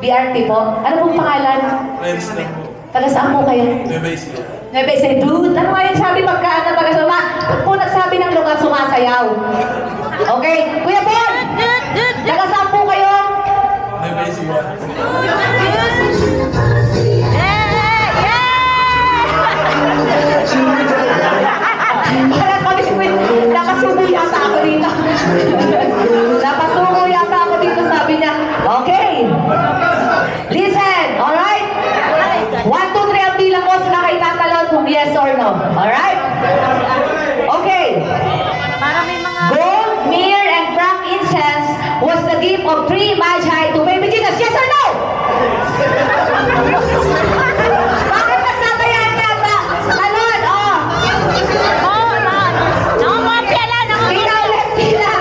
BRT po. Ano pong pangalan? Friends lang po. Taga saan po kayo? Nueva Ecija. Nueva Ecija. Dude, ano nga yung sabi pagka taga suma? Pag po nagsabi ng lugar, sumasayaw. Okay. Kuya Bon! Taga saan po kayo? Nueva Ecija. Parang kami, nakasubo yata ako dito. Napasubo yata ako dito, sabi niya. Okay. Listen, alright? 1, 2, 3 ang bilang ko, sila kayo tatalon kung yes or no. Alright? Okay. Gold, myrrh, and frankincense was the gift of 3 magi to baby Jesus. Yes or no? Bakit nagsabayaan yata? Talon, oh. Pila ulit, pila.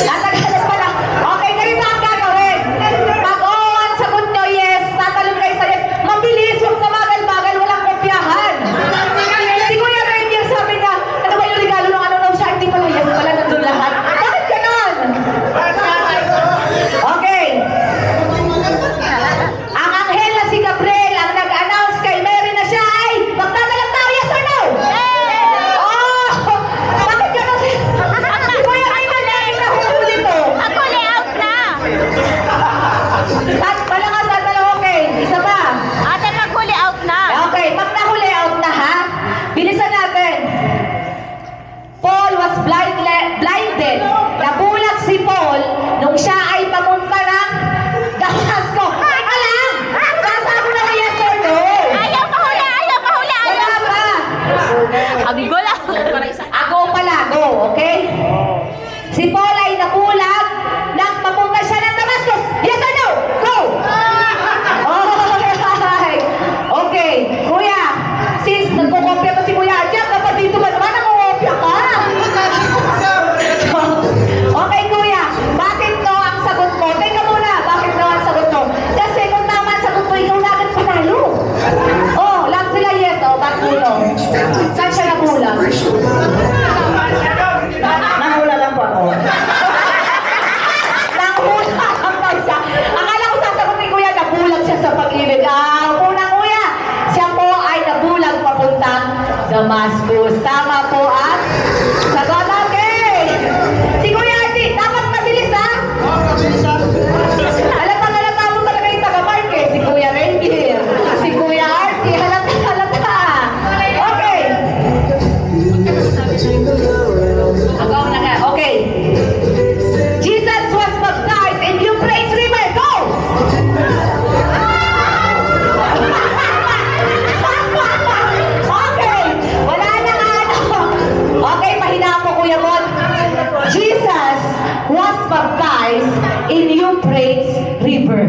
Natagalan pala. Okay, ganito ang gagawin. Pag oo ang sagot nyo, yes, tatalon kayo sa yes. Mabilis, huwag kamagal-bagal, walang kopyahan. Si Kuya Rainier sabi niya, ano ba yung regalo ng ano daw siya? Hindi pala, yes pala, nandun lahat. Bakit ganon? Okay. Ang anghel na si Gabriel ang nag-announce kay Mary na siya ay magtatalang tao, yes or no? Oh! Bakit ganon? Si Kuya Rainier laging nahuhuli to. Palakas at dalawa, okay. Isa pa. Okay, pag nahuli out na ha, bilisan natin. Paul was blinded. Nabulag si Paul nung siya ay pamunta ng Damasco. Teka lang! Sasabi na yes or no? Wala pa. Ako pala, go, okay? Si Paul ay nabulag nang papunta siya ng Damascus. Yes or no? Go! Okay, Kuya, since nagkukopya to si Kuya Jack, dapat dito ba naman nangukopya ka? Okay, Kuya, bakit no ang sagot mo? Teka muna, bakit no ang sagot mo? Kasi kung tama ang sagot mo, ikaw na agad panalo. Oh, lahat sila yes, oh, bakit no? Saan siya nabulag? Nahula lang po ako. Nangula ang pagsa. Akala ko sasagot ni Kuya, nabulag siya sa pag-ibig. Unang Kuya, siya po ay nabulag papuntang Damascus. Tama po at sagot, okay. Si Kuya Archie, dapat mabilis ha? Halata mo talaga yung taga-mark eh. Si Kuya Rainier, si Kuya Archie, halata. Okay. Ako na ka. Okay. Jesus was baptized in Euphrates River. Go! Okay. Wala na nga ano. Okay, pahinaan ko Kuya Mon. Jesus was baptized in Euphrates River.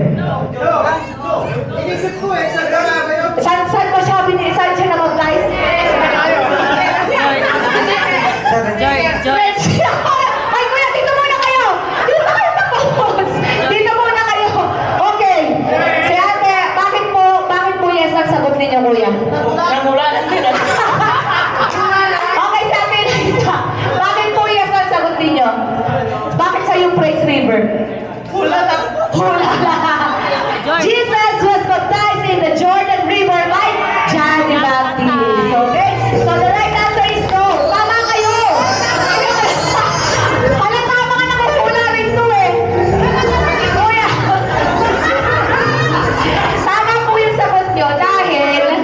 Inisip ko eh, sa gara kayo. Saan mo siya saan siya na-baptize? Ay, Kuya, dito muna kayo! Dito kayo tapos! Dito muna kayo! Okay. Si ate, bakit po yes ang sagot ninyo, Kuya? Nahula lang din. Okay, si ate Eliza. Bakit po yes ang sagot ninyo? Bakit sa Euphrates River? Hula lang. Hula lang. Jesus was baptized in the Jordan River by John the Baptist. Okay? So the right answer is no. Tama kayo. Halata mga nakuhula rin to eh. Kuya. Tama po yung sagot nyo dahil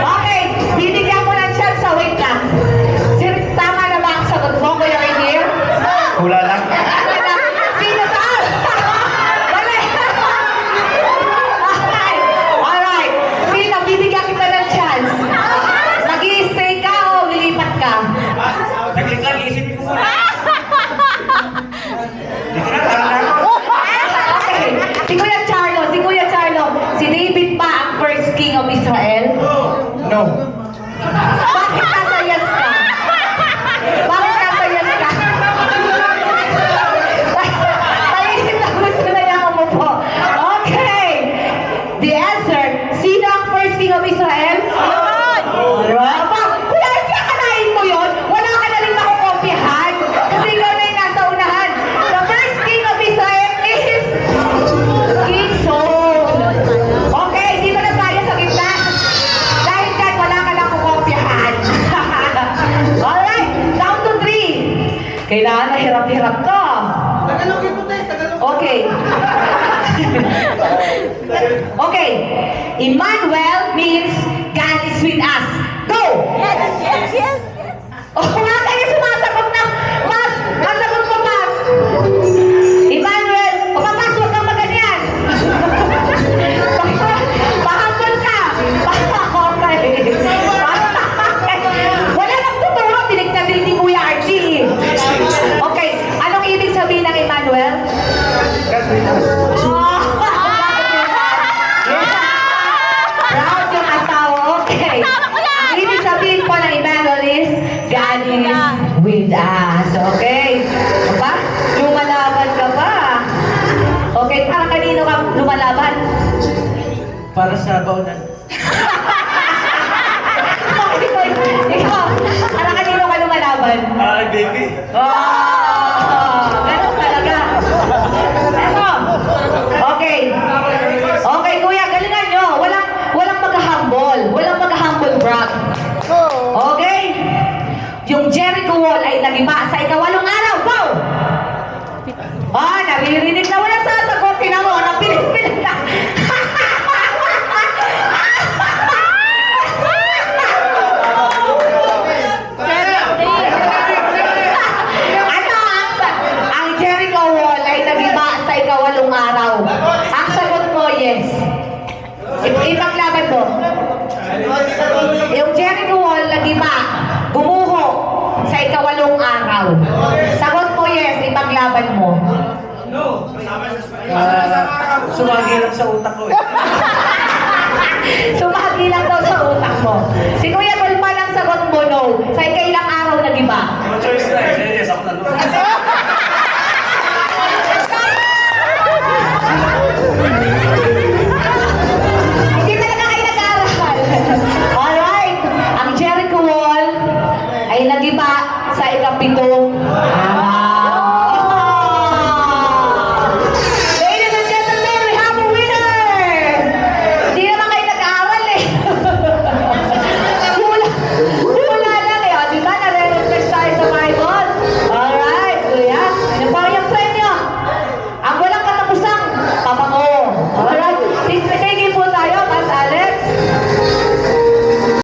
Okay, binigyan mo ng chance sa wait lang. Tama na ba ang sagot mo, Kuya Rainier? Hula lang. Sino saan? Mali. Okay. Alright. Sino, binigyan kita ng chance. Nag-i-stay ka o lilipat ka? Saglit lang, isipin ko muna. Dito na, tara na ako. Okay. Si Kuya Charlo. Si David ba ang first king of Israel? No. Bakit nasa yes ka? Bakit nasa yes ka? Paisip na gusto na niya umupo. Okay. The answer, sino ang first king of Israel? Alright. Aba, kuya, kanain mo yun? Wala ka na rin makukopyahan. Kasi ikaw na yung nasa unahan. The first king of Israel is King Saul. Okay, dito na tayo sa gitna. Dahil dyan, wala ka lang kukopyahan. Alright, down to 3. Kailangan na hirap-hirap ka. Tagalog yung puti, Tagalog. Okay. Okay. Emmanuel means God is with us. Go! O nga kayo sumasagot na. Mas! Masagot mo, Mas! Emmanuel, o Mas, huwag kang maganyan. Pahambol ka. Okay. Wala nang tuturo. Tinig na din ni Kuya Archie. Okay. Anong ibig sabihin ng Emmanuel? Oh! Proud yung asawa. Okay. Ang ibig sabihin po ng Emmanuel is God is with us. Okay? Diba? Lumalaban ka pa. Okay, para kanino ka lumalaban? Para sa baunan. Ikaw, para kanino ka lumalaban? Ay, baby. Ganun talaga. Eto. Okay. Okay, kuya, galingan nyo. Walang mag-humble. Walang mag-humble brag. Okay? Yung Jericho wall ay nagiba sa ikawalong araw. Go! Naririnig na wala sasagot. Tinan mo, napilis-pilis na. Ano ang Jericho wall ay nagiba sa ikawalong araw? Ang sagot mo, yes. Ipaglaban mo. Yung Jericho wall nagiba, gumuho sa ikawalong araw. Sagot mo, yes. Ipaglaban mo. Sumagi lang sa utak ko eh.